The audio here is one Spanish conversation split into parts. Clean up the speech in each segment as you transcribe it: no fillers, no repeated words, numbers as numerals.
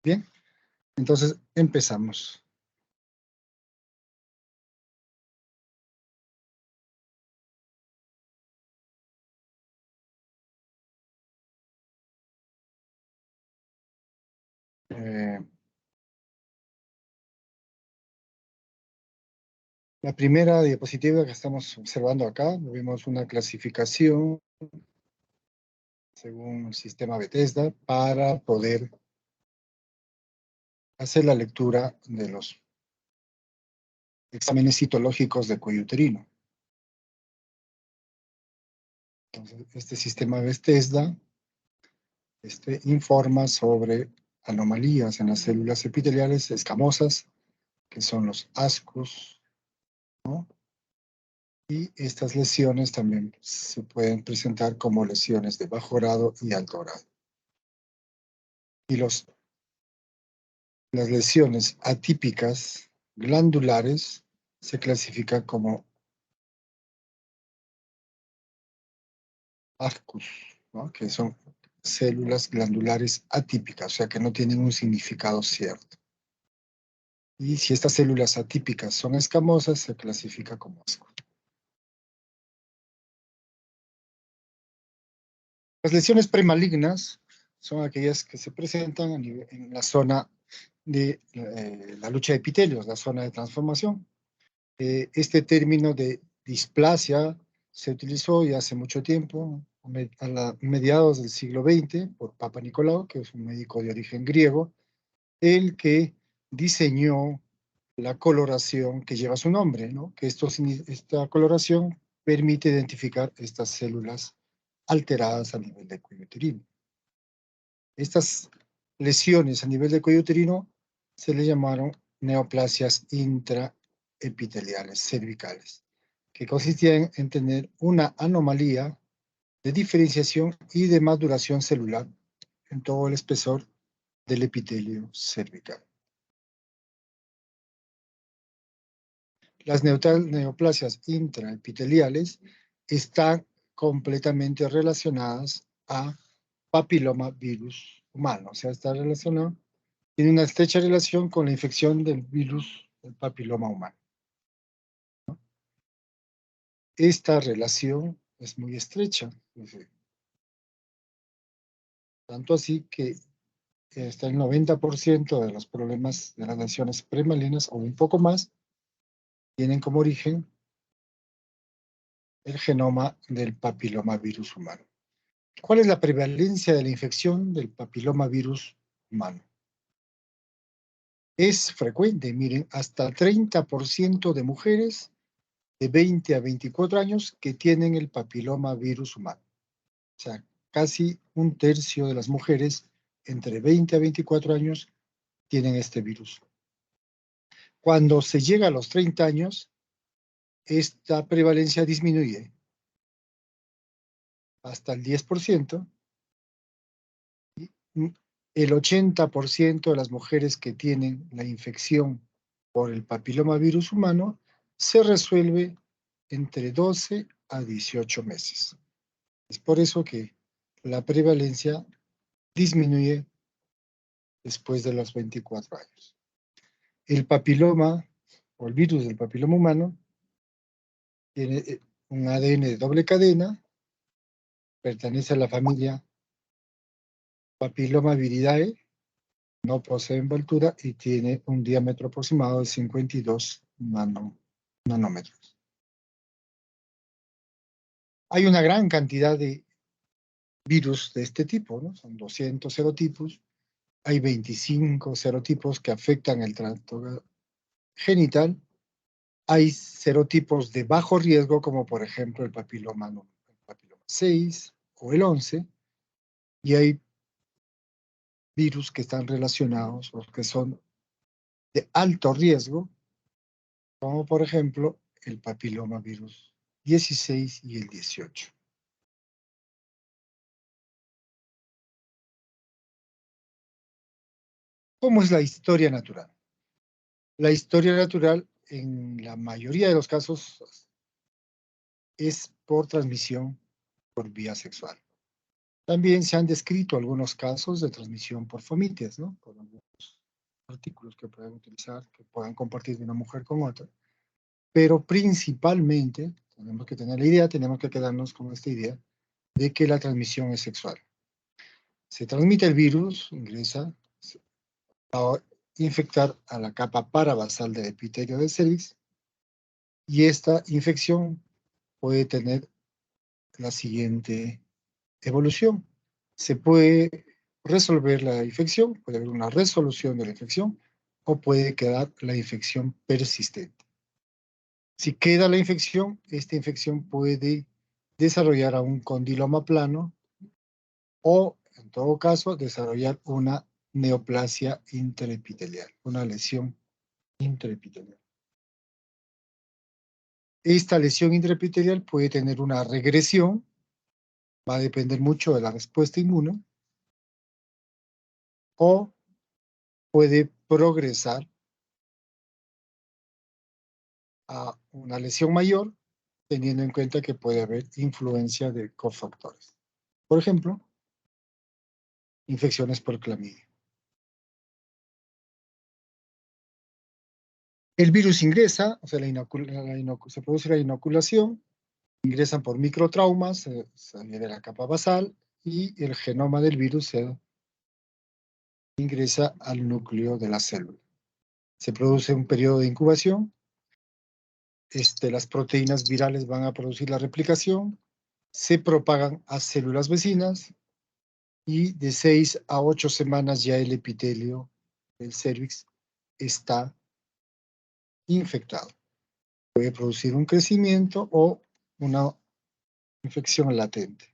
Bien, entonces empezamos. Eh, la primera diapositiva que estamos observando acá, vemos una clasificación según el sistema Bethesda para poder hacer la lectura de los exámenes citológicos de cuello uterino. Entonces, este sistema Bethesda informa sobre anomalías en las células epiteliales escamosas, que son los ascos, ¿no? Y estas lesiones también se pueden presentar como lesiones de bajo grado y alto grado. Y las lesiones atípicas glandulares se clasifican como ASCUS, ¿no? Que son células glandulares atípicas, o sea que no tienen un significado cierto. Y si estas células atípicas son escamosas, se clasifica como ASCUS. Las lesiones premalignas son aquellas que se presentan en la zona de la lucha de epitelios, la zona de transformación. Este término de displasia se utilizó ya hace mucho tiempo, a mediados del siglo XX, por Papa Nicolau, que es un médico de origen griego, el que diseñó la coloración que lleva su nombre, ¿no? Que esta coloración permite identificar estas células alteradas a nivel de cuello uterino. Estas lesiones a nivel de cuello uterino se le llamaron neoplasias intraepiteliales cervicales, que consistían en tener una anomalía de diferenciación y de maduración celular en todo el espesor del epitelio cervical. Las neoplasias intraepiteliales están completamente relacionadas a papiloma virus humano, o sea, está relacionado, tiene una estrecha relación con la infección del virus del papiloma humano. Esta relación es muy estrecha, tanto así que está el 90% de los problemas de las lesiones premalinas, o un poco más, tienen como origen el genoma del papilomavirus humano. ¿Cuál es la prevalencia de la infección del papilomavirus humano? Es frecuente, miren, hasta 30% de mujeres de 20 a 24 años que tienen el papilomavirus humano. O sea, casi un tercio de las mujeres entre 20 a 24 años tienen este virus. Cuando se llega a los 30 años, esta prevalencia disminuye hasta el 10%. El 80% de las mujeres que tienen la infección por el papilomavirus humano se resuelve entre 12 a 18 meses. Es por eso que la prevalencia disminuye después de los 24 años. El papiloma, o el virus del papiloma humano, tiene un ADN de doble cadena, pertenece a la familia Papillomaviridae, no posee envoltura y tiene un diámetro aproximado de 52 nanómetros. Hay una gran cantidad de virus de este tipo, ¿no? Son 200 serotipos. Hay 25 serotipos que afectan el tracto genital. Hay serotipos de bajo riesgo, como por ejemplo el papiloma 6 o el 11, y hay virus que están relacionados o que son de alto riesgo, como por ejemplo el papilomavirus 16 y el 18. ¿Cómo es la historia natural? La historia natural, en la mayoría de los casos, es por transmisión por vía sexual. También se han descrito algunos casos de transmisión por fomites, ¿no? Por algunos artículos que pueden utilizar, que puedan compartir de una mujer con otra. Pero principalmente, tenemos que tener la idea, tenemos que quedarnos con esta idea de que la transmisión es sexual. Se transmite el virus, ingresa a infectar a la capa parabasal del epitelio del cervix, y esta infección puede tener la siguiente evolución. Se puede resolver la infección, puede haber una resolución de la infección, o puede quedar la infección persistente. Si queda la infección, esta infección puede desarrollar a un condiloma plano o, en todo caso, desarrollar una neoplasia intraepitelial, una lesión intraepitelial. Esta lesión intraepitelial puede tener una regresión, va a depender mucho de la respuesta inmune, o puede progresar a una lesión mayor, teniendo en cuenta que puede haber influencia de cofactores. Por ejemplo, infecciones por clamidia. El virus ingresa, o sea, se produce la inoculación, ingresan por microtraumas, se de la capa basal, y el genoma del virus se ingresa al núcleo de la célula. Se produce un periodo de incubación, las proteínas virales van a producir la replicación, se propagan a células vecinas, y de 6 a 8 semanas ya el epitelio del cervix está infectado. Puede producir un crecimiento o una infección latente.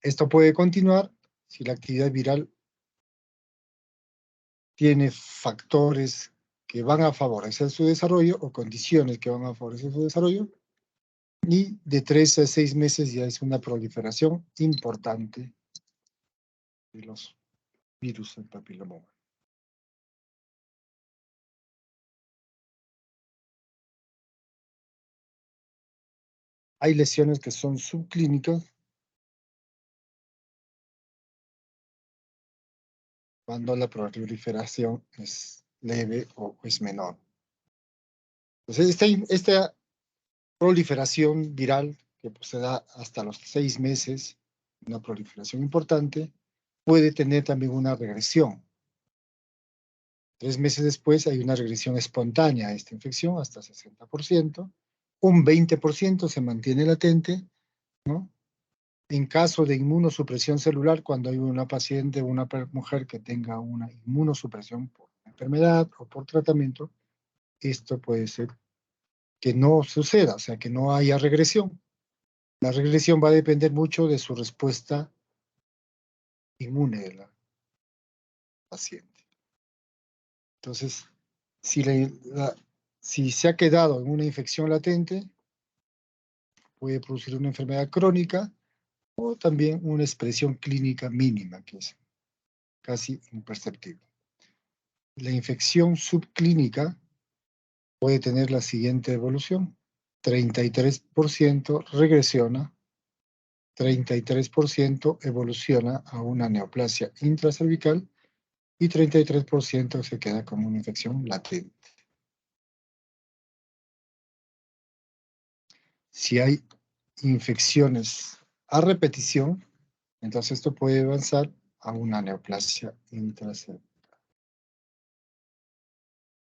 Esto puede continuar si la actividad viral tiene factores que van a favorecer su desarrollo o condiciones que van a favorecer su desarrollo, y de 3 a 6 meses ya es una proliferación importante de los virus del papiloma humano. Hay lesiones que son subclínicas cuando la proliferación es leve o es menor. Entonces, esta proliferación viral, que pues, se da hasta los 6 meses, una proliferación importante, puede tener también una regresión. 3 meses después hay una regresión espontánea a esta infección, hasta 60%. Un 20% se mantiene latente, ¿no? En caso de inmunosupresión celular, cuando hay una paciente o una mujer que tenga una inmunosupresión por enfermedad o por tratamiento, esto puede ser que no suceda, o sea, que no haya regresión. La regresión va a depender mucho de su respuesta inmune de la paciente. Entonces, si se ha quedado en una infección latente, puede producir una enfermedad crónica o también una expresión clínica mínima, que es casi imperceptible. La infección subclínica puede tener la siguiente evolución: 33% regresiona, 33% evoluciona a una neoplasia intracervical y 33% se queda como una infección latente. Si hay infecciones a repetición, entonces esto puede avanzar a una neoplasia intracervical.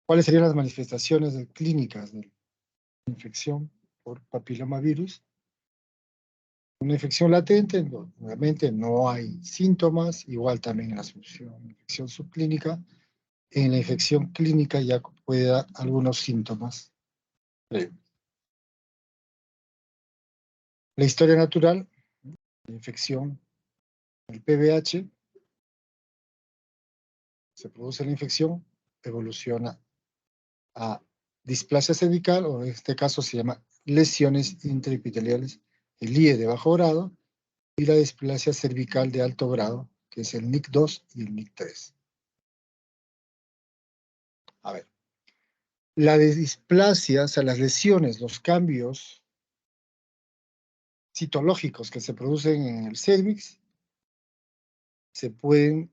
¿Cuáles serían las manifestaciones clínicas de la infección por papilomavirus? Una infección latente, obviamente no hay síntomas, igual también en la infección subclínica. En la infección clínica ya puede dar algunos síntomas previos. La historia natural, la infección, el PBH, se produce la infección, evoluciona a displasia cervical, o en este caso se llama lesiones intraepiteliales, el IE de bajo grado, y la displasia cervical de alto grado, que es el NIC2 y el NIC3. A ver, la displasia, o sea, las lesiones, los cambios citológicos que se producen en el cervix se pueden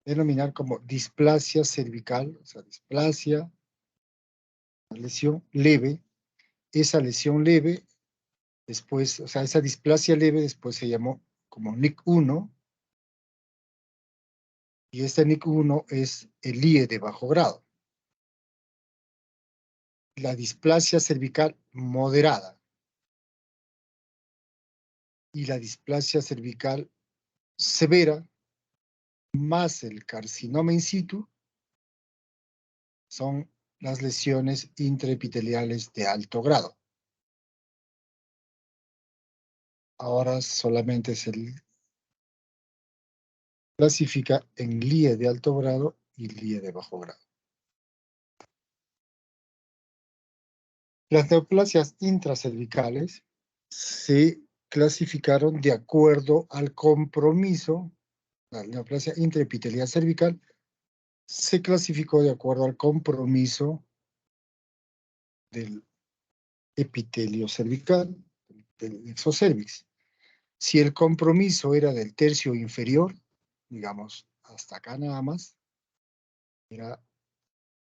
denominar como displasia cervical, o sea, displasia, una lesión leve. Esa lesión leve, después, o sea, esa displasia leve después se llamó como NIC1, y este NIC1 es el IE de bajo grado. La displasia cervical moderada y la displasia cervical severa, más el carcinoma in situ, son las lesiones intraepiteliales de alto grado. Ahora solamente se clasifica en LIE de alto grado y LIE de bajo grado. Las neoplasias intracervicales se clasificaron de acuerdo al compromiso. La neoplasia intraepitelial cervical se clasificó de acuerdo al compromiso del epitelio cervical, del exocervix. Si el compromiso era del tercio inferior, digamos, hasta acá nada más, era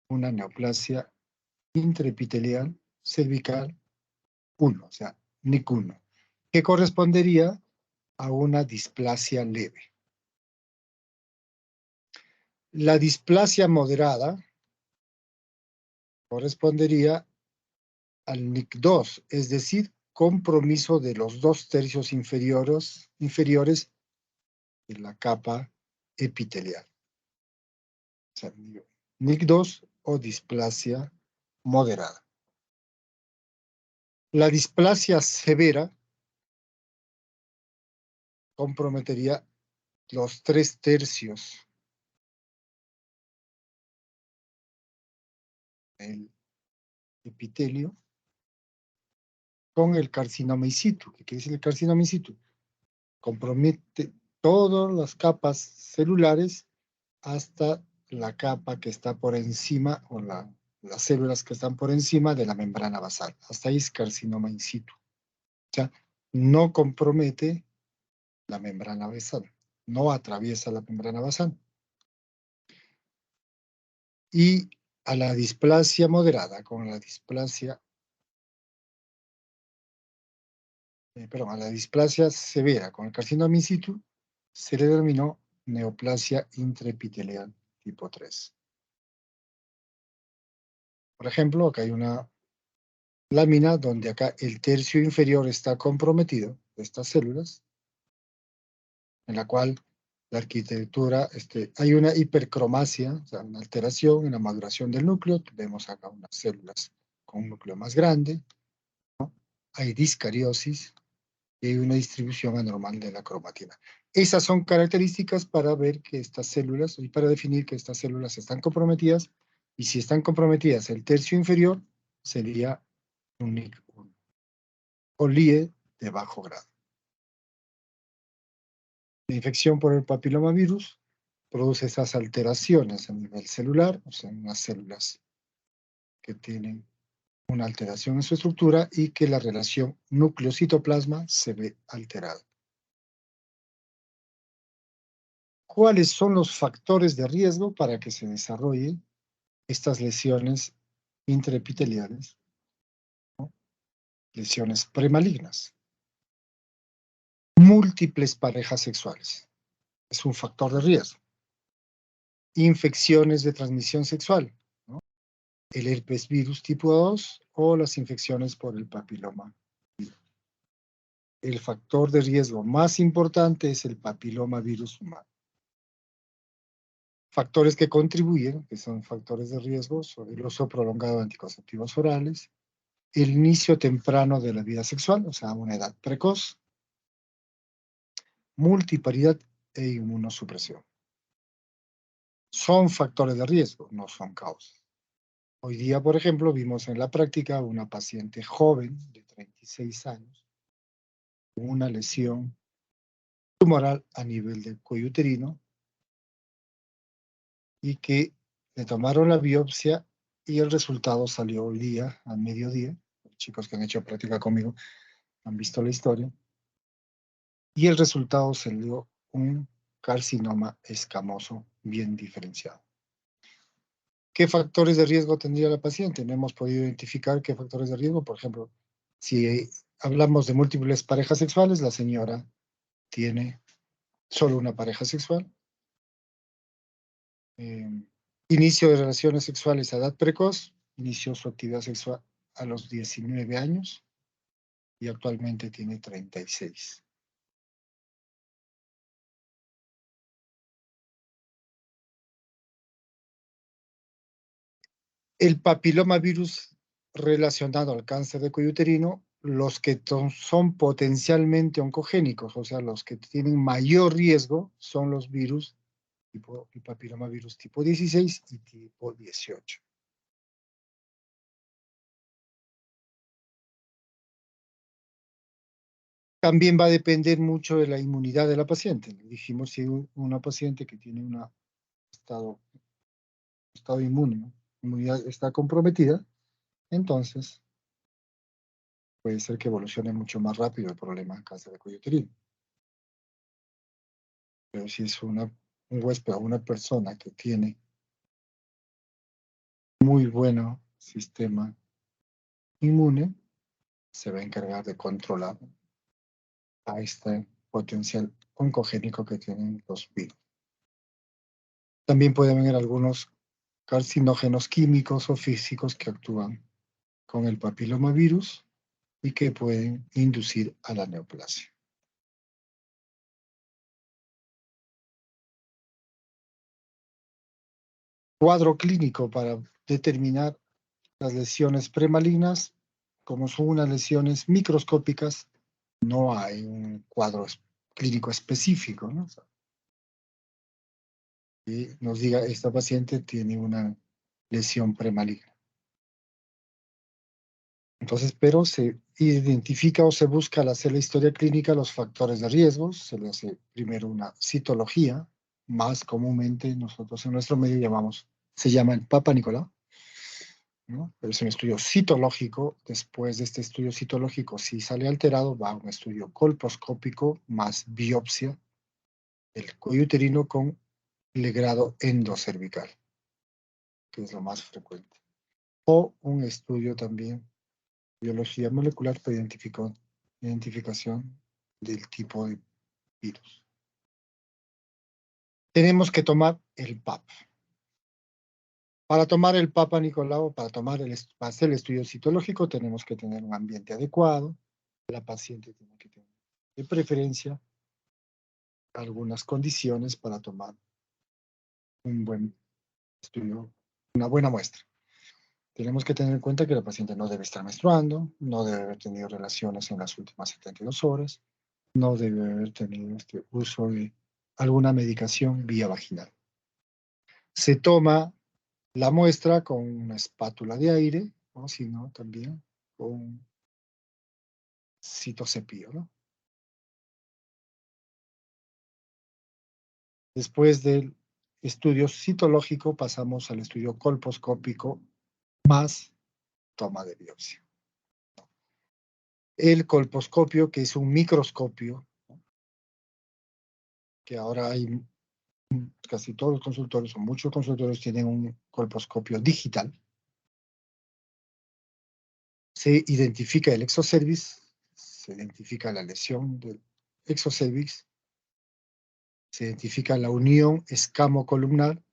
una neoplasia intraepitelial cervical 1, o sea, NIC1, que correspondería a una displasia leve. La displasia moderada correspondería al NIC2, es decir, compromiso de los 2/3 inferiores de la capa epitelial. O sea, NIC2 o displasia moderada. La displasia severa comprometería los 3/3 del epitelio con el carcinoma in situ. ¿Qué quiere decir el carcinoma in situ? Compromete todas las capas celulares hasta la capa que está por encima, o las células que están por encima de la membrana basal. Hasta ahí es carcinoma in situ. O sea, no compromete la membrana basal, no atraviesa la membrana basal. Y a la displasia moderada, con la displasia, a la displasia severa con el carcinoma in situ, se le denominó neoplasia intraepitelial tipo 3. Por ejemplo, acá hay una lámina donde acá el tercio inferior está comprometido, de estas células, en la cual la arquitectura, hay una hipercromasia, o sea, una alteración en la maduración del núcleo. Vemos acá unas células con un núcleo más grande, ¿no? Hay discariosis y hay una distribución anormal de la cromatina. Esas son características para ver que estas células, y para definir que estas células están comprometidas, y si están comprometidas el tercio inferior, sería un NIC1 o LIE de bajo grado. La infección por el papilomavirus produce esas alteraciones a nivel celular, o sea, unas células que tienen una alteración en su estructura y que la relación núcleo-citoplasma se ve alterada. ¿Cuáles son los factores de riesgo para que se desarrollen estas lesiones intraepiteliales, ¿no? Lesiones premalignas? Múltiples parejas sexuales es un factor de riesgo. Infecciones de transmisión sexual, ¿no? El herpes virus tipo 2 o las infecciones por el papiloma. El factor de riesgo más importante es el papilomavirus humano. Factores que contribuyen, que son factores de riesgo, son el uso prolongado de anticonceptivos orales, el inicio temprano de la vida sexual, o sea, a una edad precoz, multiparidad e inmunosupresión. Son factores de riesgo, no son causas. Hoy día, por ejemplo, vimos en la práctica una paciente joven de 36 años con una lesión tumoral a nivel del cuello uterino y que le tomaron la biopsia y el resultado salió hoy día, al mediodía. Los chicos que han hecho práctica conmigo han visto la historia, y el resultado salió un carcinoma escamoso bien diferenciado. ¿Qué factores de riesgo tendría la paciente? No hemos podido identificar qué factores de riesgo. Por ejemplo, si hablamos de múltiples parejas sexuales, la señora tiene solo una pareja sexual. Eh, Inicio de relaciones sexuales a edad precoz, inició su actividad sexual a los 19 años y actualmente tiene 36. El papilomavirus relacionado al cáncer de cuello uterino, los que son potencialmente oncogénicos, o sea, los que tienen mayor riesgo, son los virus tipo el papilomavirus tipo 16 y tipo 18. También va a depender mucho de la inmunidad de la paciente. Dijimos, si una paciente que tiene un estado inmune, ¿no? Inmunidad está comprometida, entonces puede ser que evolucione mucho más rápido el problema de cáncer de cuello uterino. Pero si es un huésped o una persona que tiene muy buen sistema inmune, se va a encargar de controlar a este potencial oncogénico que tienen los virus. También pueden haber algunos carcinógenos químicos o físicos que actúan con el papilomavirus y que pueden inducir a la neoplasia. Cuadro clínico para determinar las lesiones premalignas, como son unas lesiones microscópicas, no hay un cuadro clínico específico, ¿no? O sea, que nos diga, esta paciente tiene una lesión premaligna. Entonces, pero se identifica o se busca al hacer la historia clínica los factores de riesgo, se le hace primero una citología, más comúnmente nosotros en nuestro medio se llama el Papa Nicolau, ¿no? Pero es un estudio citológico. Después de este estudio citológico, si sale alterado, va a un estudio colposcópico más biopsia del cuello uterino con legrado endocervical, que es lo más frecuente. O un estudio también, biología molecular para identificación del tipo de virus. Tenemos que tomar el PAP. Para tomar el Papa Nicolau, para hacer el estudio citológico, tenemos que tener un ambiente adecuado. La paciente tiene que tener, de preferencia, algunas condiciones para tomar un buen estudio, una buena muestra. Tenemos que tener en cuenta que la paciente no debe estar menstruando, no debe haber tenido relaciones en las últimas 72 horas, no debe haber tenido uso de alguna medicación vía vaginal. Se toma la muestra con una espátula de aire, o si no, también con citocepillo, ¿no? Después del estudio citológico pasamos al estudio colposcópico más toma de biopsia. El colposcopio, que es un microscopio, que ahora hay casi todos los consultorios o muchos consultorios tienen un colposcopio digital. Se identifica el exocervix, se identifica la lesión del exocervix, se identifica la unión escamo-columnar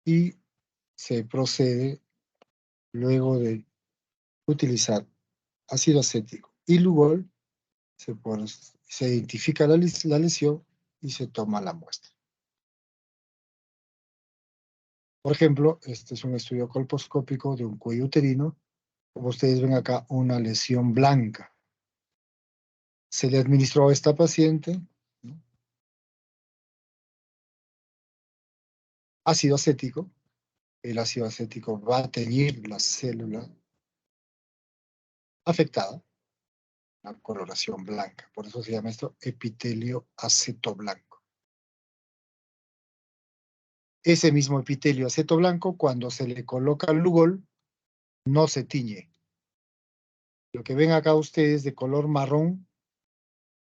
y se procede, luego de utilizar ácido acético y Lugol, se identifica la lesión y se toma la muestra. Por ejemplo, este es un estudio colposcópico de un cuello uterino. Como ustedes ven acá, una lesión blanca. Se le administró a esta paciente, ¿no?, ácido acético. El ácido acético va a teñir la célula afectada, la coloración blanca. Por eso se llama esto epitelio acetoblanco. Ese mismo epitelio acetoblanco, cuando se le coloca el Lugol, no se tiñe. Lo que ven acá ustedes de color marrón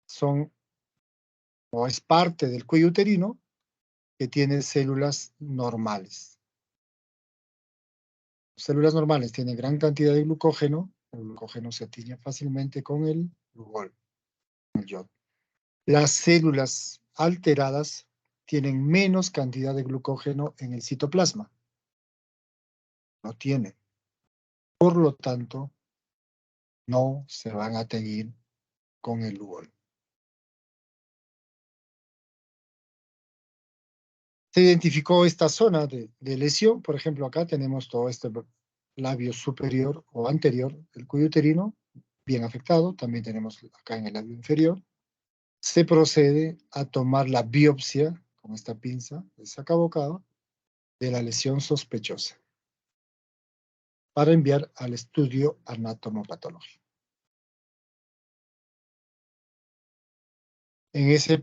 son, o es parte del cuello uterino que tiene células normales. Células normales tienen gran cantidad de glucógeno. El glucógeno se tiñe fácilmente con el glugol, el yodo. Las células alteradas tienen menos cantidad de glucógeno en el citoplasma. No tienen. Por lo tanto, no se van a teñir con el glugol. Se identificó esta zona de lesión. Por ejemplo, acá tenemos todo este labio superior o anterior, el cuello uterino, bien afectado. También tenemos acá en el labio inferior. Se procede a tomar la biopsia con esta pinza de sacabocado de la lesión sospechosa para enviar al estudio anatomopatológico. En ese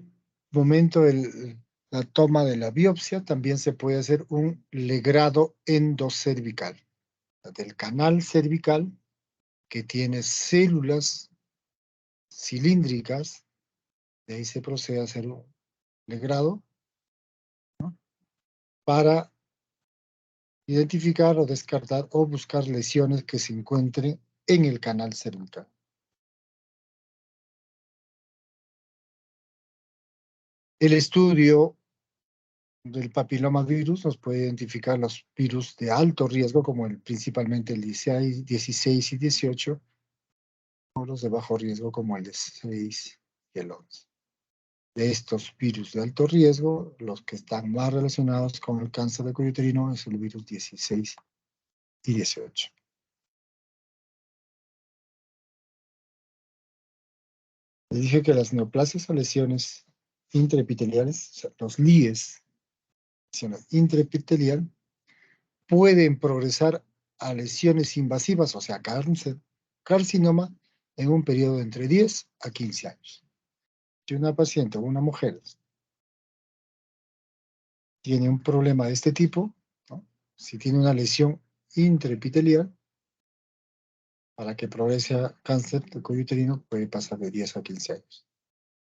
momento, la toma de la biopsia también se puede hacer un legrado endocervical del canal cervical que tiene células cilíndricas. De ahí se procede a hacer un legrado, ¿no?, para identificar o descartar o buscar lesiones que se encuentren en el canal cervical. El estudio del papilomavirus nos puede identificar los virus de alto riesgo, como principalmente el 16 y 18, o los de bajo riesgo, como el 6 y el 11. De estos virus de alto riesgo, los que están más relacionados con el cáncer de cuello uterino es el virus 16 y 18. Les dije que las neoplasias o lesiones intraepiteliales, o sea, los LIES, lesiones intraepitelial, pueden progresar a lesiones invasivas, o sea, cáncer, carcinoma, en un periodo de entre 10 a 15 años. Si una paciente o una mujer tiene un problema de este tipo, ¿no?, si tiene una lesión intraepitelial, para que progrese a cáncer de cuello uterino puede pasar de 10 a 15 años.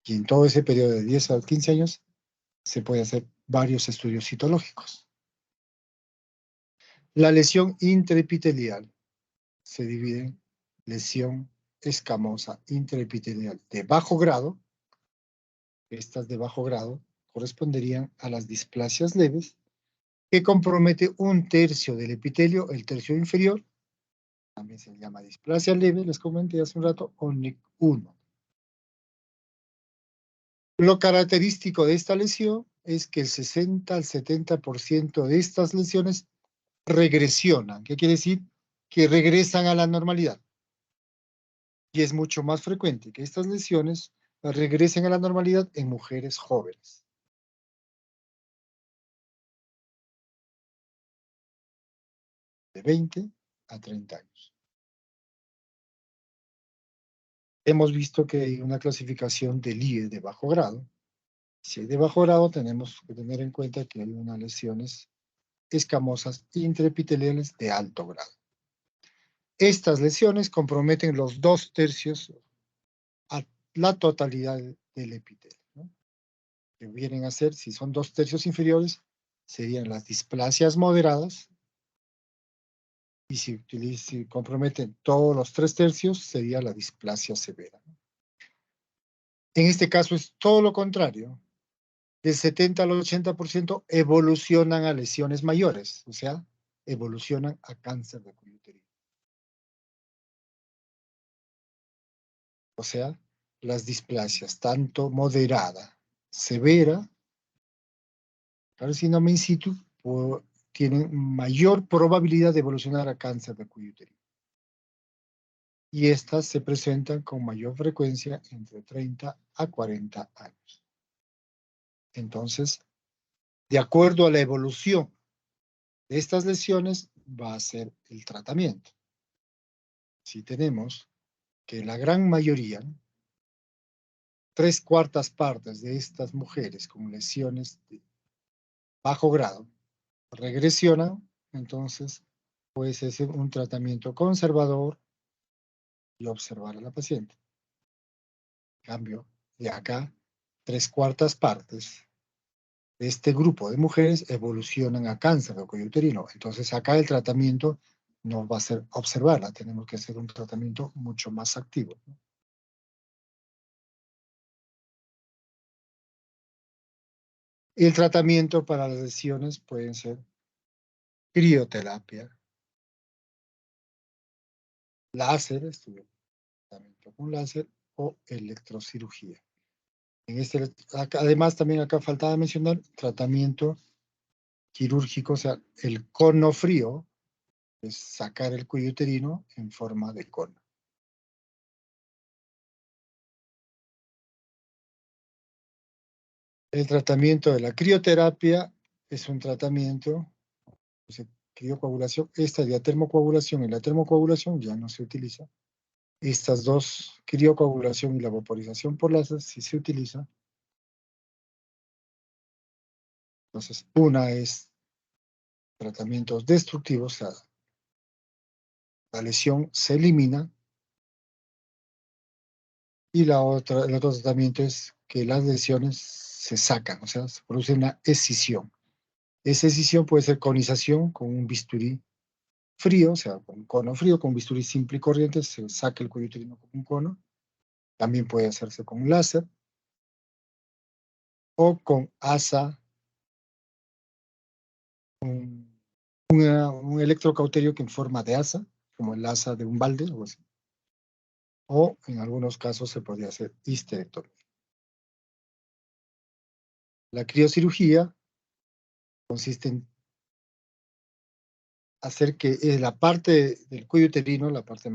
Y en todo ese periodo de 10 a 15 años se puede hacer varios estudios citológicos. La lesión intraepitelial se divide en lesión escamosa intraepitelial de bajo grado. Estas de bajo grado corresponderían a las displasias leves, que compromete un tercio del epitelio, el tercio inferior. También se llama displasia leve, les comenté hace un rato, o NIC1. Lo característico de esta lesión es que el 60 al 70% de estas lesiones regresionan. ¿Qué quiere decir? Que regresan a la normalidad. Y es mucho más frecuente que estas lesiones regresen a la normalidad en mujeres jóvenes. De 20 a 30 años. Hemos visto que hay una clasificación de LIE de bajo grado. Si hay de bajo grado, tenemos que tener en cuenta que hay unas lesiones escamosas intraepiteliales de alto grado. Estas lesiones comprometen los 2/3 a la totalidad del epitelio, ¿no?, que vienen a ser, si son 2/3 inferiores, serían las displasias moderadas, y si comprometen todos los 3/3, sería la displasia severa. En este caso es todo lo contrario. Del 70 al 80% evolucionan a lesiones mayores, o sea, evolucionan a cáncer de cuello uterino. O sea, las displasias, tanto moderada, severa, carcinoma in situ, tienen mayor probabilidad de evolucionar a cáncer de cuello uterino. Y estas se presentan con mayor frecuencia entre 30 a 40 años. Entonces, de acuerdo a la evolución de estas lesiones, va a ser el tratamiento. Si tenemos que la gran mayoría, 3/4 partes de estas mujeres con lesiones de bajo grado, regresionan, entonces puede ser un tratamiento conservador y observar a la paciente. En cambio, de acá, 3/4 partes de este grupo de mujeres evolucionan a cáncer de cuello uterino. Entonces acá el tratamiento no va a ser observarla, tenemos que hacer un tratamiento mucho más activo, ¿no? El tratamiento para las lesiones pueden ser crioterapia, láser, tratamiento con láser o electrocirugía. Además, también acá faltaba mencionar tratamiento quirúrgico, o sea, el cono frío, es sacar el cuello uterino en forma de cono. El tratamiento de la crioterapia es un tratamiento, pues, criocoagulación. Esta es la termocoagulación y la termocoagulación ya no se utiliza. Estas dos, criocoagulación y la vaporización por láser, sí se utiliza. Entonces, una es tratamientos destructivos, o sea, la lesión se elimina, y el otro tratamiento es que las lesiones se sacan, o sea, se produce una escisión. Esa escisión puede ser conización con un bisturí frío, o sea, con un cono frío, con un bisturí simple y corriente, se saca el cuello uterino con un cono. También puede hacerse con láser o con asa, un electrocauterio que en forma de asa, como el asa de un balde o así. O en algunos casos se podría hacer histerectomía. La criocirugía consiste en hacer que la parte del cuello uterino, la parte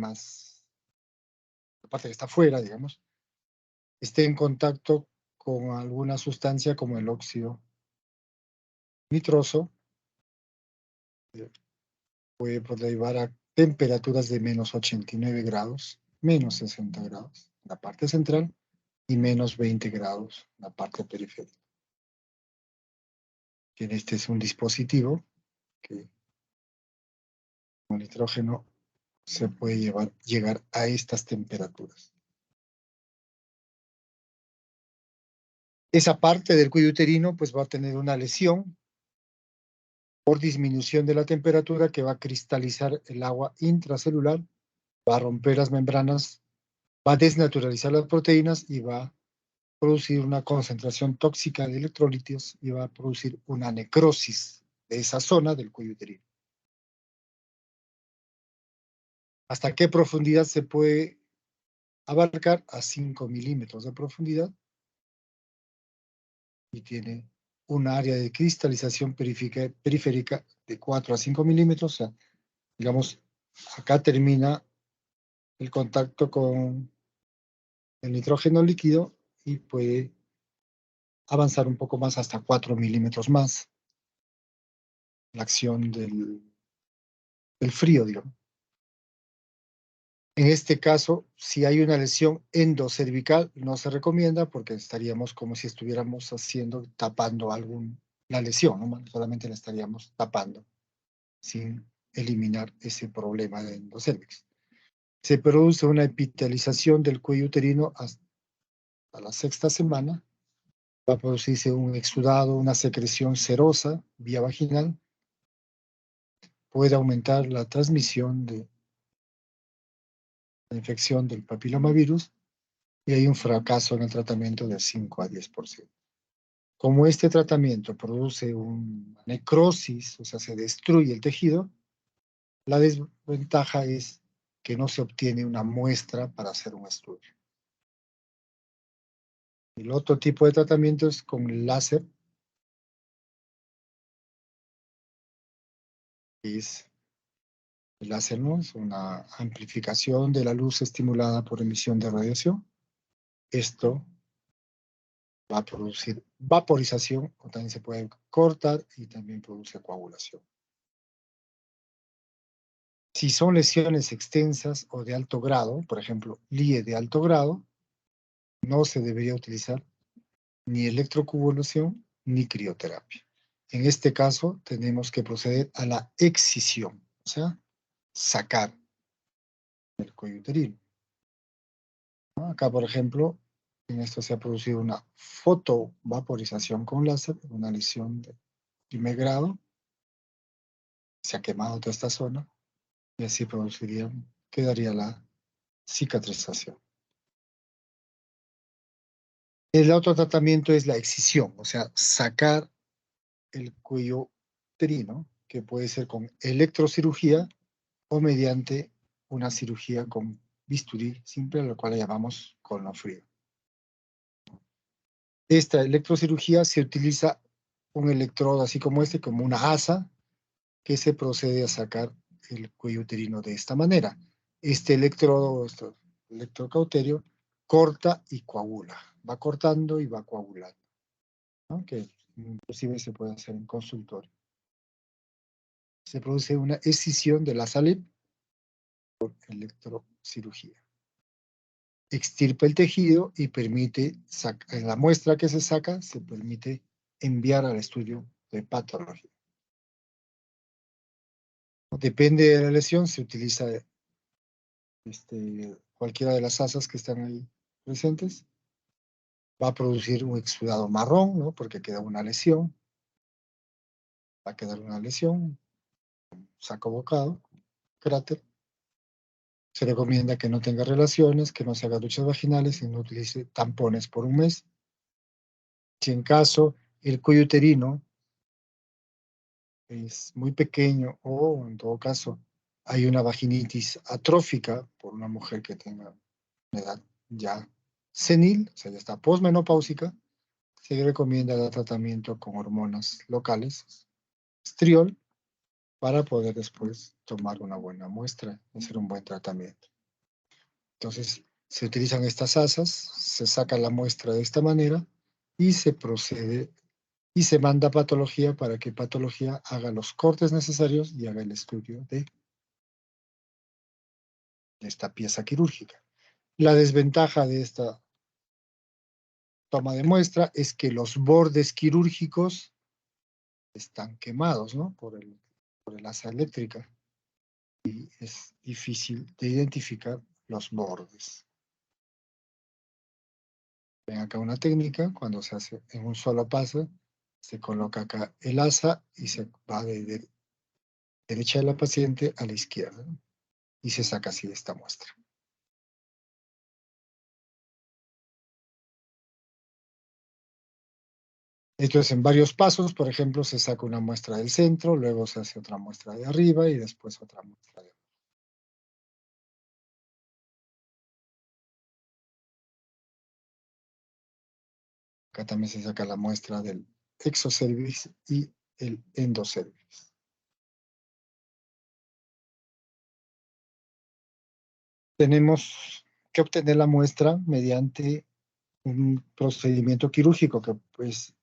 que está afuera, digamos, esté en contacto con alguna sustancia como el óxido nitroso, que puede llevar a temperaturas de menos 89 grados, menos 60 grados en la parte central y menos 20 grados en la parte periférica. Este es un dispositivo que con nitrógeno se puede llegar a estas temperaturas. Esa parte del cuello uterino pues va a tener una lesión por disminución de la temperatura que va a cristalizar el agua intracelular, va a romper las membranas, va a desnaturalizar las proteínas y va a producir una concentración tóxica de electrolitos y va a producir una necrosis de esa zona del cuello uterino. ¿Hasta qué profundidad se puede abarcar? A 5 milímetros de profundidad, y tiene un área de cristalización periférica de 4 a 5 milímetros. O sea, digamos, acá termina el contacto con el nitrógeno líquido y puede avanzar un poco más hasta 4 milímetros más la acción del frío, digamos. En este caso, si hay una lesión endocervical, no se recomienda porque estaríamos como si estuviéramos tapando la lesión, ¿no? Solamente la estaríamos tapando sin eliminar ese problema de endocervix. Se produce una epitelización del cuello uterino hasta la 6ª semana. Va a producirse un exudado, una secreción serosa vía vaginal. Puede aumentar la transmisión de la infección del papilomavirus y hay un fracaso en el tratamiento de 5 a 10%. Como este tratamiento produce una necrosis, o sea, se destruye el tejido, la desventaja es que no se obtiene una muestra para hacer un estudio. El otro tipo de tratamiento es con láser, que es el láser, ¿no? Es una amplificación de la luz estimulada por emisión de radiación. Esto va a producir vaporización, o también se puede cortar y también produce coagulación. Si son lesiones extensas o de alto grado, por ejemplo, LIE de alto grado, no se debería utilizar ni electrocoagulación ni crioterapia. En este caso, tenemos que proceder a la excisión, o sea, sacar el cuello uterino. ¿no? Acá, por ejemplo, en esto se ha producido una fotovaporización con láser, una lesión de primer grado. Se ha quemado toda esta zona y así quedaría la cicatrización. El otro tratamiento es la excisión, o sea, sacar el cuello uterino, que puede ser con electrocirugía o mediante una cirugía con bisturí simple, a lo cual le llamamos colonofrío. Esta electrocirugía se utiliza un electrodo así como este, como una asa, que se procede a sacar el cuello uterino de esta manera. Este electrodo, este electrocauterio, corta y coagula. Va cortando y va coagulando, ¿no? Que inclusive se puede hacer en consultorio. Se produce una escisión de la saliva por electrocirugía. Extirpa el tejido y permite, en la muestra que se saca, se permite enviar al estudio de patología. Depende de la lesión, se utiliza cualquiera de las asas que están ahí presentes. Va a producir un exudado marrón, ¿no? Porque queda una lesión. Va a quedar una lesión, saco bocado, cráter. Se recomienda que no tenga relaciones, que no se haga duchas vaginales y no utilice tampones por un mes. Si en caso el cuello uterino es muy pequeño o en todo caso hay una vaginitis atrófica por una mujer que tenga una edad ya senil, o sea, ya está posmenopáusica, se recomienda dar tratamiento con hormonas locales, estriol, para poder después tomar una buena muestra y hacer un buen tratamiento. Entonces, se utilizan estas asas, se saca la muestra de esta manera y se procede y se manda a patología para que patología haga los cortes necesarios y haga el estudio de esta pieza quirúrgica. La desventaja de esta toma de muestra es que los bordes quirúrgicos están quemados, ¿no? Por el asa eléctrica y es difícil de identificar los bordes. Ven acá una técnica, cuando se hace en un solo paso, se coloca acá el asa y se va de derecha de la paciente a la izquierda, ¿no? Y se saca así esta muestra. Entonces, en varios pasos, por ejemplo, se saca una muestra del centro, luego se hace otra muestra de arriba y después otra muestra de abajo. Acá también se saca la muestra del exocervix y el endocervix. Tenemos que obtener la muestra mediante un procedimiento quirúrgico que pues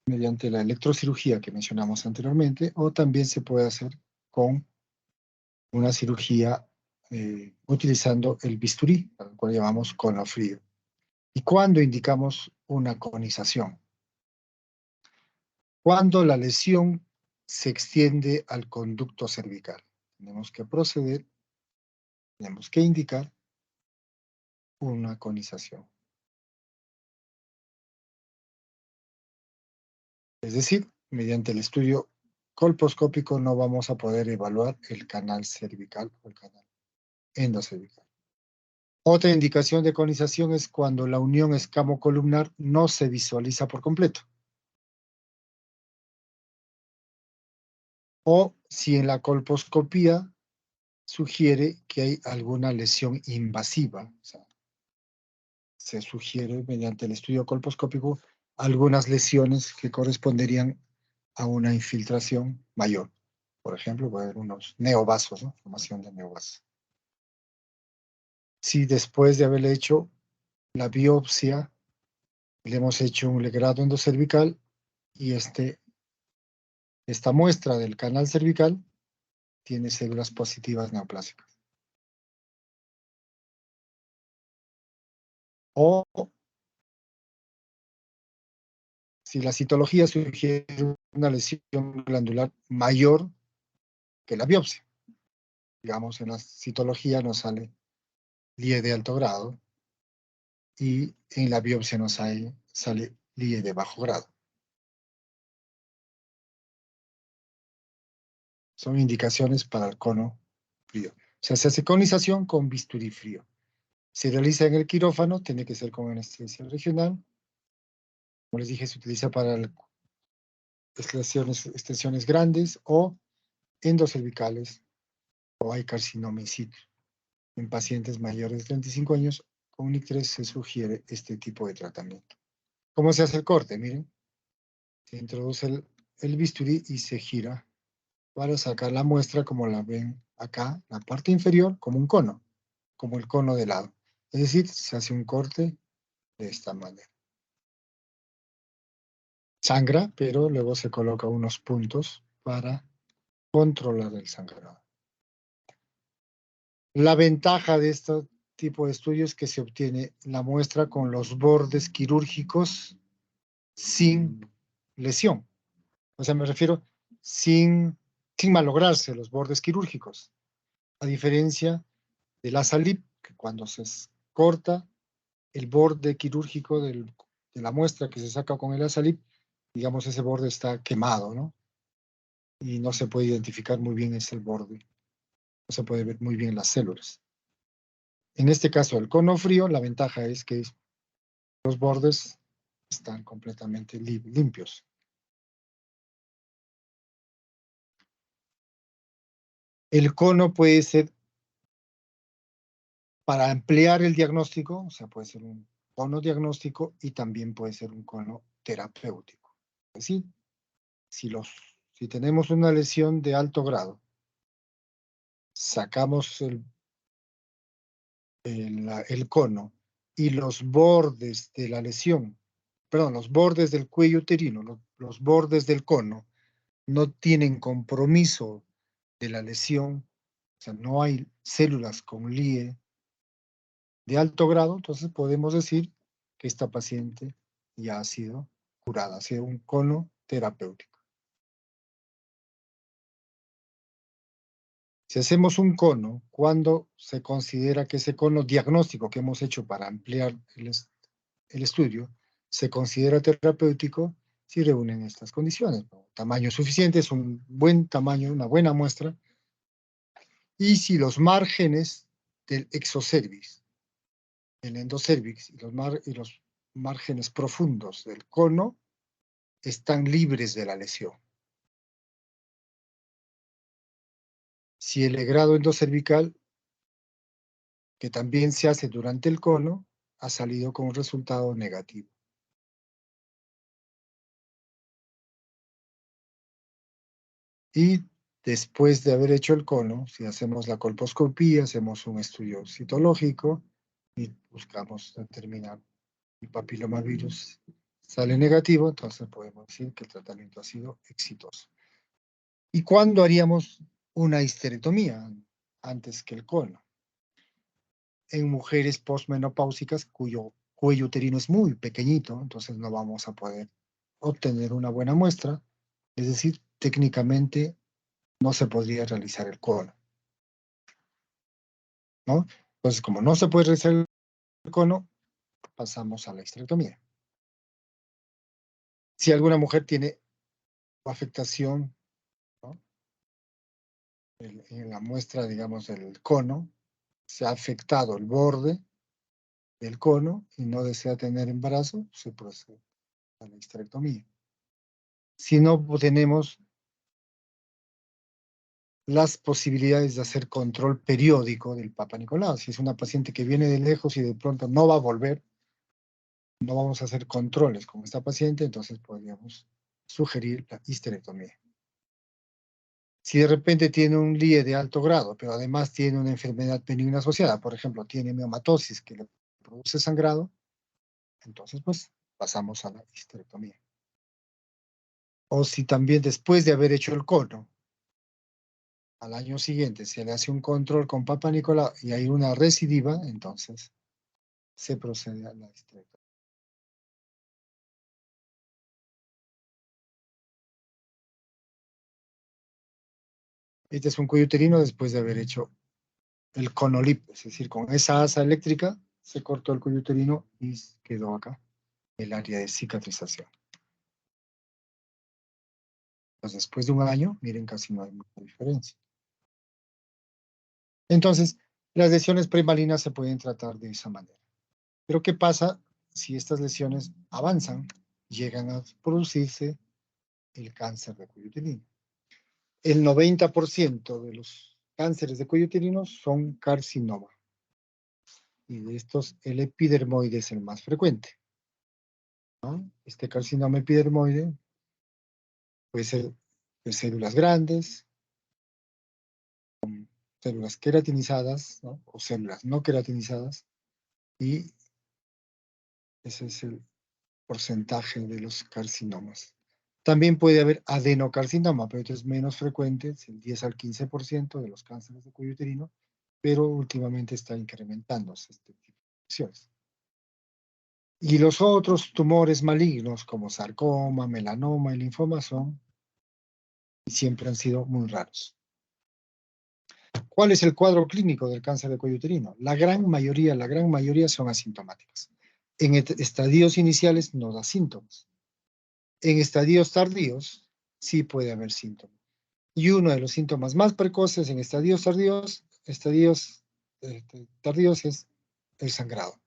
mediante la electrocirugía que mencionamos anteriormente, o también se puede hacer con una cirugía utilizando el bisturí, al cual llamamos colofrío. ¿Y cuándo indicamos una conización? Cuando la lesión se extiende al conducto cervical. Tenemos que proceder, tenemos que indicar una conización. Es decir, mediante el estudio colposcópico no vamos a poder evaluar el canal cervical o el canal endocervical. Otra indicación de conización es cuando la unión escamocolumnar no se visualiza por completo. O si en la colposcopía sugiere que hay alguna lesión invasiva. O sea, se sugiere mediante el estudio colposcópico algunas lesiones que corresponderían a una infiltración mayor. Por ejemplo, puede haber unos neovasos, ¿no? Formación de neovasos. Si después de haberle hecho la biopsia, le hemos hecho un legrado endocervical y esta muestra del canal cervical tiene células positivas neoplásicas. O si la citología sugiere una lesión glandular mayor que la biopsia. Digamos, en la citología nos sale LIE de alto grado, y en la biopsia nos sale LIE de bajo grado. Son indicaciones para el cono frío. O sea, se hace conización con bisturí frío. Se realiza en el quirófano, tiene que ser con anestesia regional. Como les dije, se utiliza para extensiones grandes o endocervicales, o hay carcinoma in situ. En pacientes mayores de 35 años con NIC3 se sugiere este tipo de tratamiento. ¿Cómo se hace el corte? Miren, se introduce el bisturí y se gira para sacar la muestra, como la ven acá, la parte inferior, como un cono, como el cono de lado. Es decir, se hace un corte de esta manera. Sangra, pero luego se coloca unos puntos para controlar el sangrado. La ventaja de este tipo de estudios es que se obtiene la muestra con los bordes quirúrgicos sin lesión. O sea, me refiero sin malograrse los bordes quirúrgicos. A diferencia de la SALIP, que cuando se corta el borde quirúrgico de la muestra que se saca con el ASALIP, digamos, ese borde está quemado, ¿no? Y no se puede identificar muy bien ese borde. No se puede ver muy bien las células. En este caso, el cono frío, la ventaja es que los bordes están completamente limpios. El cono puede ser para ampliar el diagnóstico, o sea, puede ser un cono diagnóstico y también puede ser un cono terapéutico. Es decir, si tenemos una lesión de alto grado, sacamos el cono y los bordes de la lesión, perdón, los bordes del cuello uterino, los bordes del cono, no tienen compromiso de la lesión, o sea, no hay células con LIE de alto grado, entonces podemos decir que esta paciente ya ha sido curada, ha sido un cono terapéutico. Si hacemos un cono, ¿cuándo se considera que ese cono diagnóstico que hemos hecho para ampliar el estudio se considera terapéutico? Si reúnen estas condiciones, ¿no? Tamaño suficiente, es un buen tamaño, una buena muestra, y si los márgenes del exocervix, el endocervix y los márgenes profundos del cono están libres de la lesión. Si el legrado endocervical, que también se hace durante el cono, ha salido con un resultado negativo. Y después de haber hecho el cono, si hacemos la colposcopía, hacemos un estudio citológico y buscamos determinar el papilomavirus, sale negativo, entonces podemos decir que el tratamiento ha sido exitoso. ¿Y cuándo haríamos una histerectomía? Antes que el cono. En mujeres postmenopáusicas cuyo cuello uterino es muy pequeñito, entonces no vamos a poder obtener una buena muestra, es decir, técnicamente no se podría realizar el cono, ¿no? Entonces, como no se puede realizar el cono, pasamos a la histerectomía. Si alguna mujer tiene afectación, ¿no?, en la muestra, digamos, del cono, se ha afectado el borde del cono y no desea tener embarazo, se procede a la histerectomía. Si no tenemos las posibilidades de hacer control periódico del Papa Nicolau, si es una paciente que viene de lejos y de pronto no va a volver, no vamos a hacer controles con esta paciente, entonces podríamos sugerir la histerectomía. Si de repente tiene un LIE de alto grado, pero además tiene una enfermedad benigna asociada, por ejemplo, tiene miomatosis que le produce sangrado, entonces pues pasamos a la histerectomía. O si también después de haber hecho el cono, al año siguiente se le hace un control con Papa Nicolau y hay una recidiva, entonces se procede a la histerectomía. Este es un cuello uterino después de haber hecho el conolip, es decir, con esa asa eléctrica se cortó el cuello uterino y quedó acá el área de cicatrización. Entonces, después de un año, miren, casi no hay mucha diferencia. Entonces, las lesiones premalignas se pueden tratar de esa manera. Pero ¿qué pasa si estas lesiones avanzan, llegan a producirse el cáncer de cuello uterino? El 90% de los cánceres de cuello uterino son carcinoma. Y de estos, el epidermoide es el más frecuente, ¿no? Este carcinoma epidermoide puede ser de células grandes, células queratinizadas, ¿no? O células no queratinizadas, y ese es el porcentaje de los carcinomas. También puede haber adenocarcinoma, pero esto es menos frecuente, es el 10 al 15% de los cánceres de cuello uterino, pero últimamente está incrementándose este tipo de lesiones. Y los otros tumores malignos, como sarcoma, melanoma y linfoma, son y siempre han sido muy raros. ¿Cuál es el cuadro clínico del cáncer de cuello uterino? La gran mayoría son asintomáticas. En estadios iniciales no da síntomas. En estadios tardíos sí puede haber síntomas. Y uno de los síntomas más precoces en estadios tardíos es el sangrado.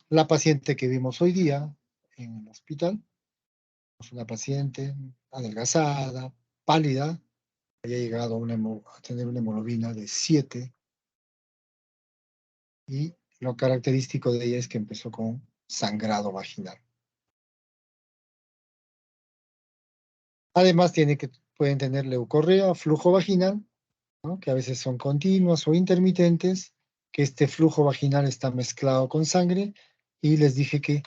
La paciente que vimos hoy día en el hospital es una paciente adelgazada, pálida, había llegado a tener una hemoglobina de 7 y lo característico de ella es que empezó con sangrado vaginal. Además pueden tener leucorrea, flujo vaginal, ¿no? Que a veces son continuos o intermitentes, que este flujo vaginal está mezclado con sangre, y les dije que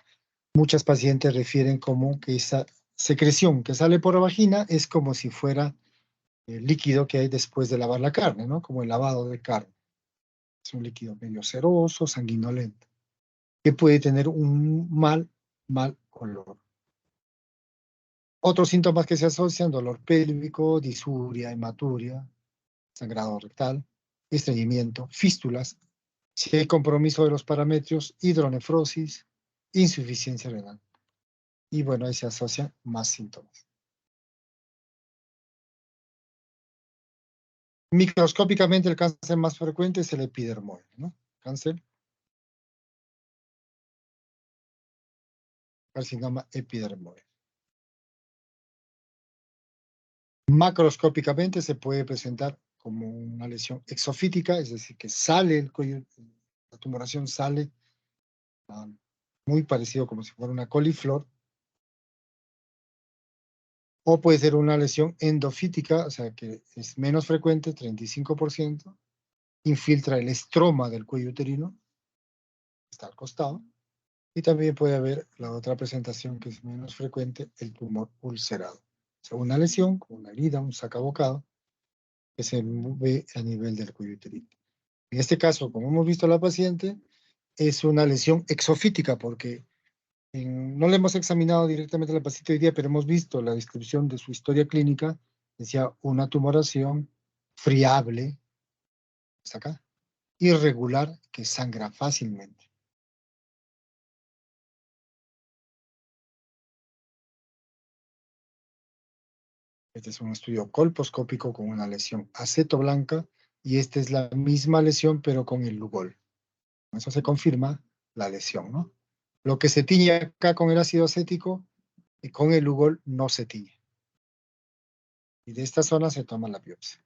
muchas pacientes refieren como que esa secreción que sale por la vagina es como si fuera el líquido que hay después de lavar la carne, ¿no? Como el lavado de carne. Es un líquido medio ceroso, sanguinolento, que puede tener un mal olor. Otros síntomas que se asocian: dolor pélvico, disuria, hematuria, sangrado rectal, estreñimiento, fístulas, si hay compromiso de los parámetros, hidronefrosis, insuficiencia renal. Y bueno, ahí se asocian más síntomas. Microscópicamente, el cáncer más frecuente es el epidermoide, ¿no? Cáncer, carcinoma epidermoide. Macroscópicamente se puede presentar como una lesión exofítica, es decir, que sale el cuello, la tumoración sale muy parecido como si fuera una coliflor, o puede ser una lesión endofítica, o sea que es menos frecuente, 35%, infiltra el estroma del cuello uterino, está al costado, y también puede haber la otra presentación que es menos frecuente, el tumor ulcerado. O sea, una lesión, como una herida, un sacabocado, que se ve a nivel del cuello uterino. En este caso, como hemos visto a la paciente, es una lesión exofítica, porque no le hemos examinado directamente a la paciente hoy día, pero hemos visto la descripción de su historia clínica. Decía una tumoración friable, hasta acá, irregular, que sangra fácilmente. Este es un estudio colposcópico con una lesión acetoblanca, y esta es la misma lesión, pero con el Lugol. Con eso se confirma la lesión, ¿no? Lo que se tiñe acá con el ácido acético, y con el Lugol no se tiñe. Y de esta zona se toma la biopsia.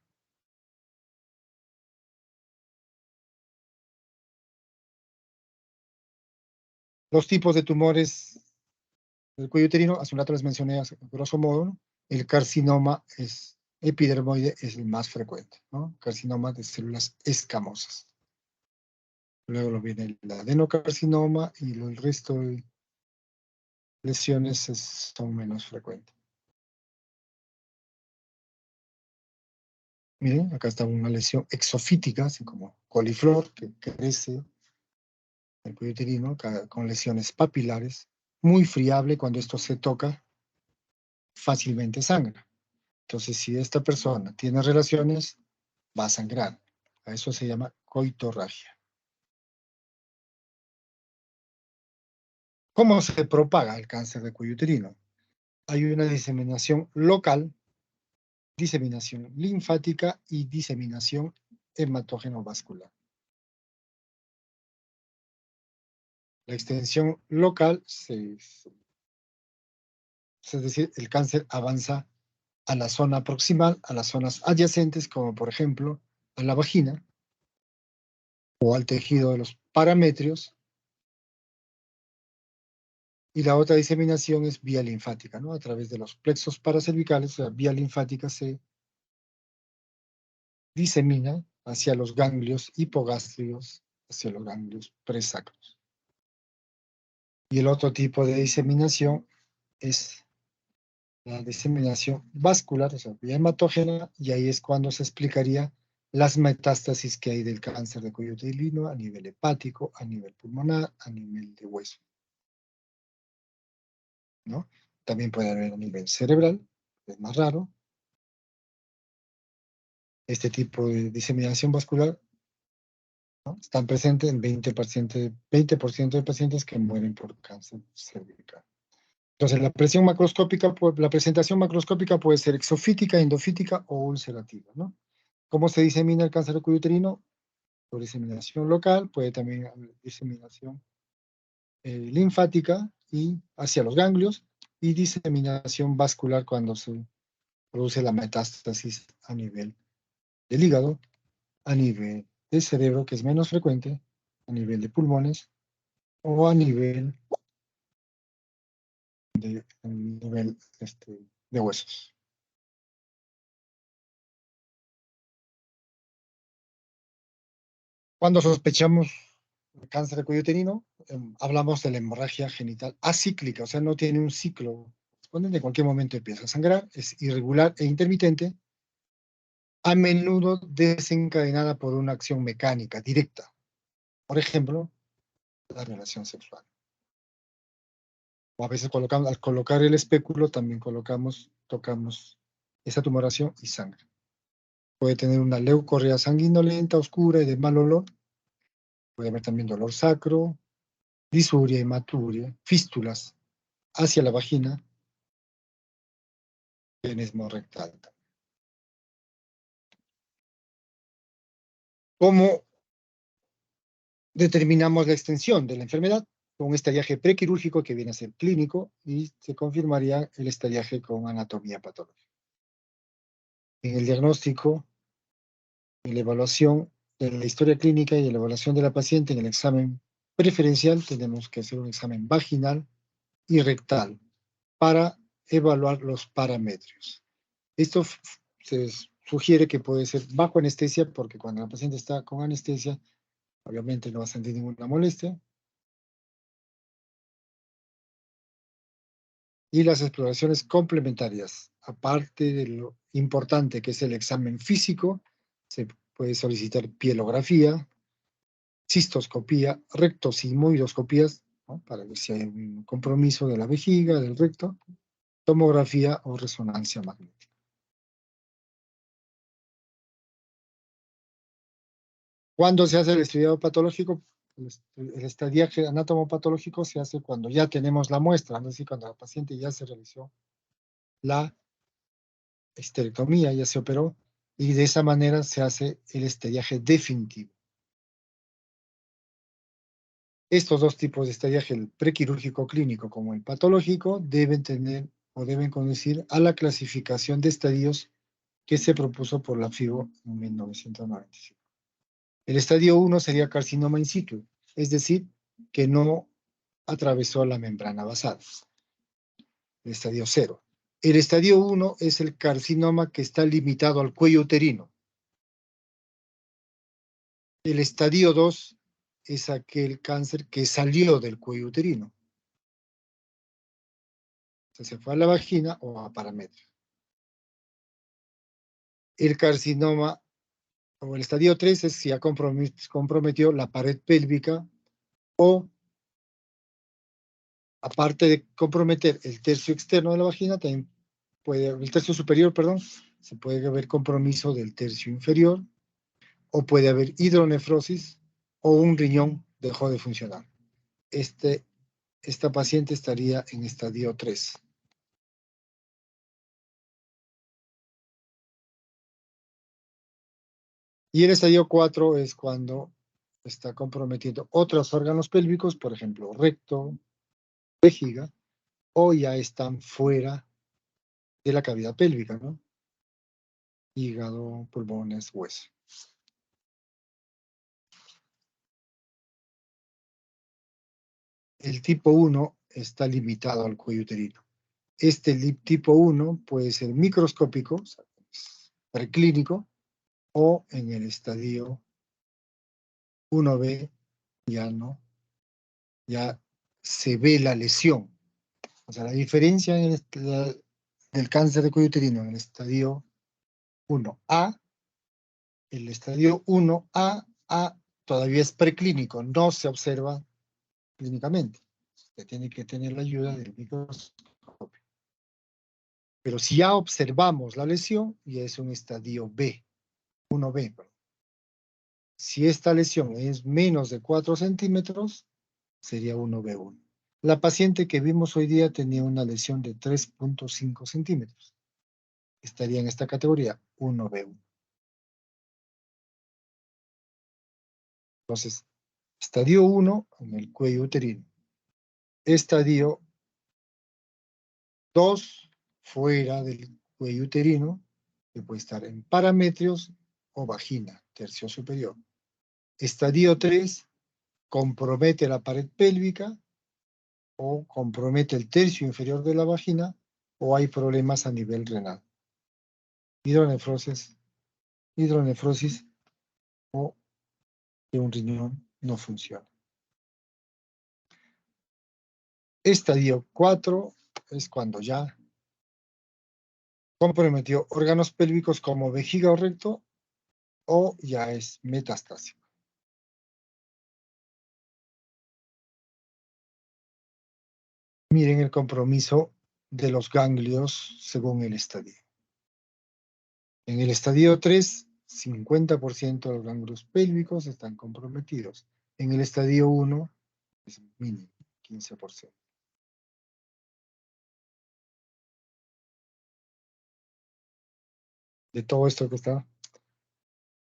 Los tipos de tumores del cuello uterino, hace un rato les mencioné a grosso modo, ¿no? El carcinoma epidermoide es el más frecuente, ¿no? Carcinoma de células escamosas. Luego lo viene el adenocarcinoma, y el resto de lesiones son menos frecuentes. Miren, acá está una lesión exofítica, así como coliflor, que crece el cuello uterino con lesiones papilares, muy friable. Cuando esto se toca, fácilmente sangra. Entonces, si esta persona tiene relaciones, va a sangrar. A eso se llama coitorragia. ¿Cómo se propaga el cáncer de cuello uterino? Hay una diseminación local, diseminación linfática y diseminación hematógeno-vascular. La extensión local, es decir, el cáncer avanza a la zona proximal, a las zonas adyacentes, como por ejemplo a la vagina o al tejido de los parametrios, y la otra diseminación es vía linfática, ¿no? A través de los plexos paracervicales, la vía linfática se disemina hacia los ganglios hipogástricos, hacia los ganglios presacros. Y el otro tipo de diseminación es la diseminación vascular, o sea, vía hematógena, y ahí es cuando se explicaría las metástasis que hay del cáncer de cuello uterino a nivel hepático, a nivel pulmonar, a nivel de hueso, ¿no? También puede haber a nivel cerebral, es más raro. Este tipo de diseminación vascular, ¿no? Están presentes en 20% de pacientes que mueren por cáncer cervical. Entonces, la presentación macroscópica puede ser exofítica, endofítica o ulcerativa, ¿no? ¿Cómo se disemina el cáncer de cuello uterino? Por diseminación local, puede también haber diseminación linfática y hacia los ganglios, y diseminación vascular cuando se produce la metástasis a nivel del hígado, a nivel del cerebro, que es menos frecuente, a nivel de pulmones o a nivel de huesos. Cuando sospechamos cáncer de cuello uterino, hablamos de la hemorragia genital acíclica, o sea, no tiene un ciclo. En cualquier momento empieza a sangrar, es irregular e intermitente, a menudo desencadenada por una acción mecánica directa. Por ejemplo, la relación sexual. O a veces al colocar el espéculo también tocamos esa tumoración y sangre. Puede tener una leucorrea sanguinolenta, oscura y de mal olor. Puede haber también dolor sacro, disuria, hematuria, fístulas hacia la vagina, tenesmo rectal. ¿Cómo determinamos la extensión de la enfermedad? Con un estadiaje prequirúrgico que viene a ser clínico, y se confirmaría el estadiaje con anatomía patológica. En el diagnóstico, en la evaluación de la historia clínica y en la evaluación de la paciente, en el examen preferencial tenemos que hacer un examen vaginal y rectal para evaluar los parametrios. Esto se sugiere que puede ser bajo anestesia, porque cuando la paciente está con anestesia, obviamente no va a sentir ninguna molestia. Y las exploraciones complementarias, aparte de lo importante que es el examen físico, se puede solicitar pielografía, cistoscopía, rectosigmoidoscopías, ¿no? Para ver si hay un compromiso de la vejiga, del recto, tomografía o resonancia magnética. ¿Cuándo se hace el estudiado patológico? El estadiaje anatomopatológico se hace cuando ya tenemos la muestra, es decir, cuando la paciente ya se realizó la esterectomía, ya se operó, y de esa manera se hace el estadiaje definitivo. Estos dos tipos de estadiaje, el prequirúrgico clínico como el patológico, deben tener o deben conducir a la clasificación de estadios que se propuso por la FIBO en 1995. El estadio 1 sería carcinoma in situ, es decir, que no atravesó la membrana basal. El estadio 0. El estadio 1 es el carcinoma que está limitado al cuello uterino. El estadio 2 es aquel cáncer que salió del cuello uterino. O sea, se fue a la vagina o a parametrio. El carcinoma, o el estadio 3, es si ya comprometió la pared pélvica, o aparte de comprometer el tercio externo de la vagina, también el tercio superior, perdón, se puede haber compromiso del tercio inferior, o puede haber hidronefrosis, o un riñón dejó de funcionar. Este esta paciente estaría en estadio 3. Y el estadio 4 es cuando está comprometiendo otros órganos pélvicos, por ejemplo, recto, vejiga, o ya están fuera de la cavidad pélvica, ¿no? Hígado, pulmones, hueso. El tipo 1 está limitado al cuello uterino. Este tipo 1 puede ser microscópico, o sea, preclínico, o en el estadio 1B ya se ve la lesión. O sea, la diferencia del cáncer de cuello uterino en el estadio 1A, el estadio 1A todavía es preclínico, no se observa clínicamente. Se tiene que tener la ayuda del microscopio. Pero si ya observamos la lesión, ya es un estadio B, 1B. Si esta lesión es menos de 4 centímetros, sería 1B1. La paciente que vimos hoy día tenía una lesión de 3.5 centímetros. Estaría en esta categoría 1B1. Entonces, estadio 1 en el cuello uterino. Estadio 2 fuera del cuello uterino, que puede estar en parametrios o vagina, tercio superior. Estadio 3 compromete la pared pélvica o compromete el tercio inferior de la vagina o hay problemas a nivel renal. Hidronefrosis o que un riñón no funciona. Estadio 4 es cuando ya comprometió órganos pélvicos como vejiga o recto o ya es metastásico. Miren el compromiso de los ganglios según el estadio. En el estadio 3, 50% de los ganglios pélvicos están comprometidos. En el estadio 1 es mínimo, 15%. De todo esto que está,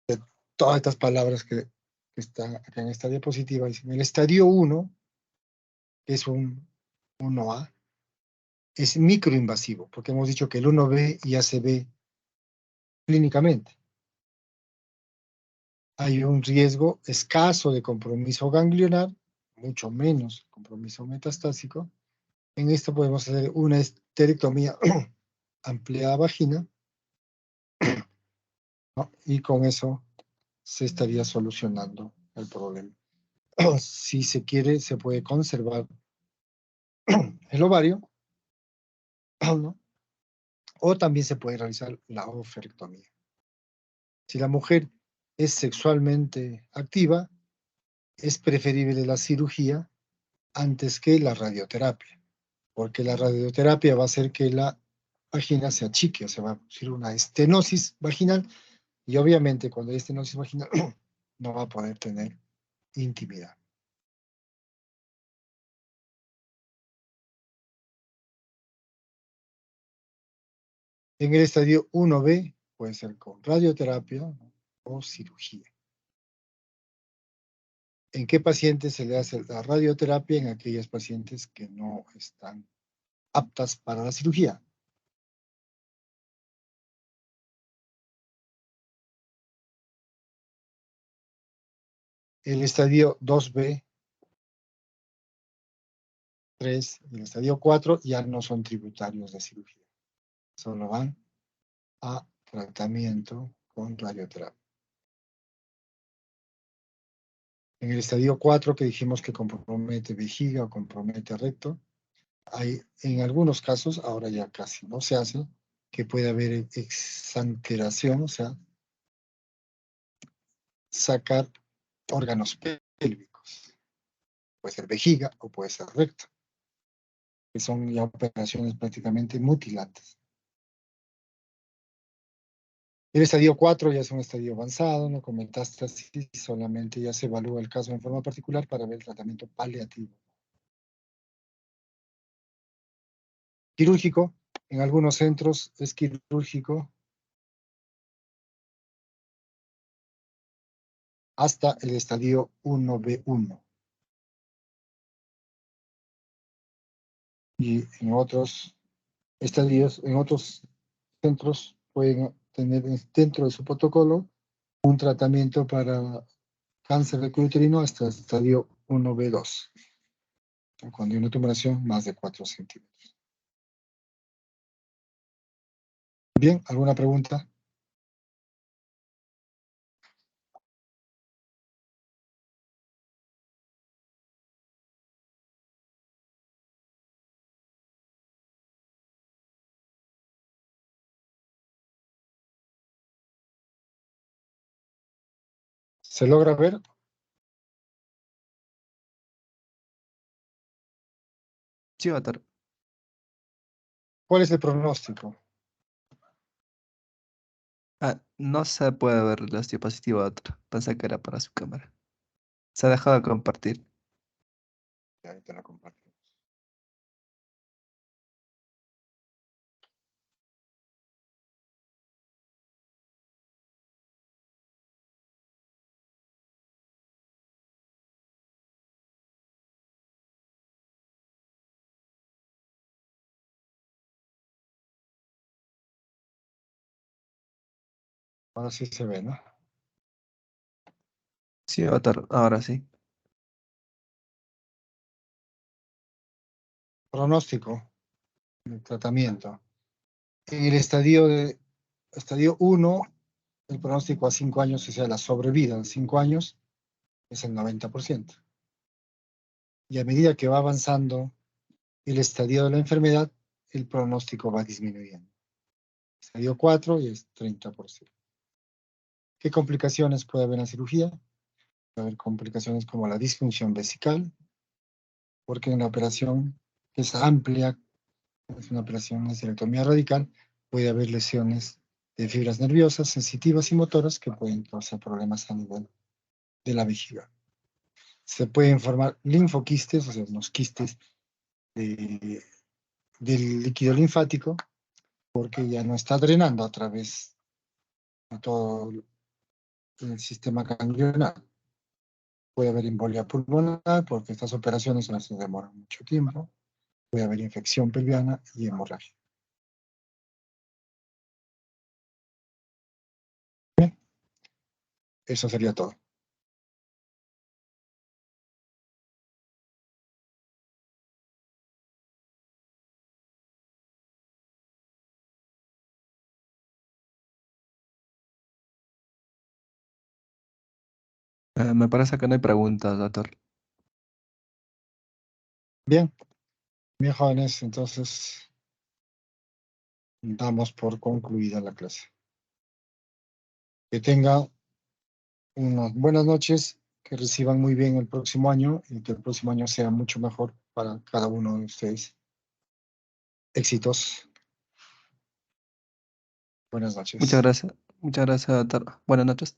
de todas estas palabras que están acá en esta diapositiva, en el estadio 1, que es un 1A, es microinvasivo, porque hemos dicho que el 1B ya se ve clínicamente. Hay un riesgo escaso de compromiso ganglionar, mucho menos compromiso metastásico. En esto podemos hacer una esterectomía ampliada vagina, ¿no? Y con eso se estaría solucionando el problema. Si se quiere, se puede conservar el ovario, ¿no? O también se puede realizar la oferectomía. Si la mujer es sexualmente activa, es preferible la cirugía antes que la radioterapia, porque la radioterapia va a hacer que la vagina se achique, o sea, va a producir una estenosis vaginal, y obviamente cuando hay estenosis vaginal no va a poder tener intimidad. En el estadio 1B puede ser con radioterapia, ¿no? O cirugía. ¿En qué pacientes se le hace la radioterapia? En aquellas pacientes que no están aptas para la cirugía. El estadio 2B, 3 y el estadio 4 ya no son tributarios de cirugía. Solo van a tratamiento con radioterapia. En el estadio 4, que dijimos que compromete vejiga o compromete recto, hay en algunos casos, ahora ya casi no se hace, que puede haber exanteración, o sea, sacar órganos pélvicos. Puede ser vejiga o puede ser recto, que son ya operaciones prácticamente mutilantes. El estadio 4 ya es un estadio avanzado, no con metástasis, solamente ya se evalúa el caso en forma particular para ver el tratamiento paliativo. quirúrgico, en algunos centros es quirúrgico hasta el estadio 1B1. Y en otros estadios, en otros centros pueden tener dentro de su protocolo un tratamiento para cáncer de cuello uterino hasta el estadio 1B2, cuando hay una tumoración más de 4 centímetros. Bien, ¿alguna pregunta? ¿Se logra ver? Sí, doctor. ¿Cuál es el pronóstico? No se puede ver la diapositiva, doctor. Pensé que era para su cámara. Se ha dejado de compartir. Ya, ahí te la comparto. Ahora sí se ve, ¿no? Sí, doctor. Ahora sí. Pronóstico del tratamiento. En el estadio 1, el pronóstico a 5 años, o sea, la sobrevida en 5 años, es el 90%. Y a medida que va avanzando el estadio de la enfermedad, el pronóstico va disminuyendo. Estadio 4 y es 30%. ¿Qué complicaciones puede haber en la cirugía? Puede haber complicaciones como la disfunción vesical, porque en la operación que es amplia, es una operación de esterectomía radical, puede haber lesiones de fibras nerviosas, sensitivas y motoras que pueden causar problemas a nivel de la vejiga. Se pueden formar linfoquistes, o sea, unos quistes del líquido linfático, porque ya no está drenando a través de todo el sistema ganglionar. Puede haber embolia pulmonar, porque estas operaciones no se demoran mucho tiempo. Puede haber infección pelviana y hemorragia. Bien, eso sería todo. Me parece que no hay preguntas, doctor. Bien, bien jóvenes, entonces damos por concluida la clase. Que tengan unas buenas noches, que reciban muy bien el próximo año y que el próximo año sea mucho mejor para cada uno de ustedes. Éxitos. Buenas noches. Muchas gracias, doctor. Buenas noches.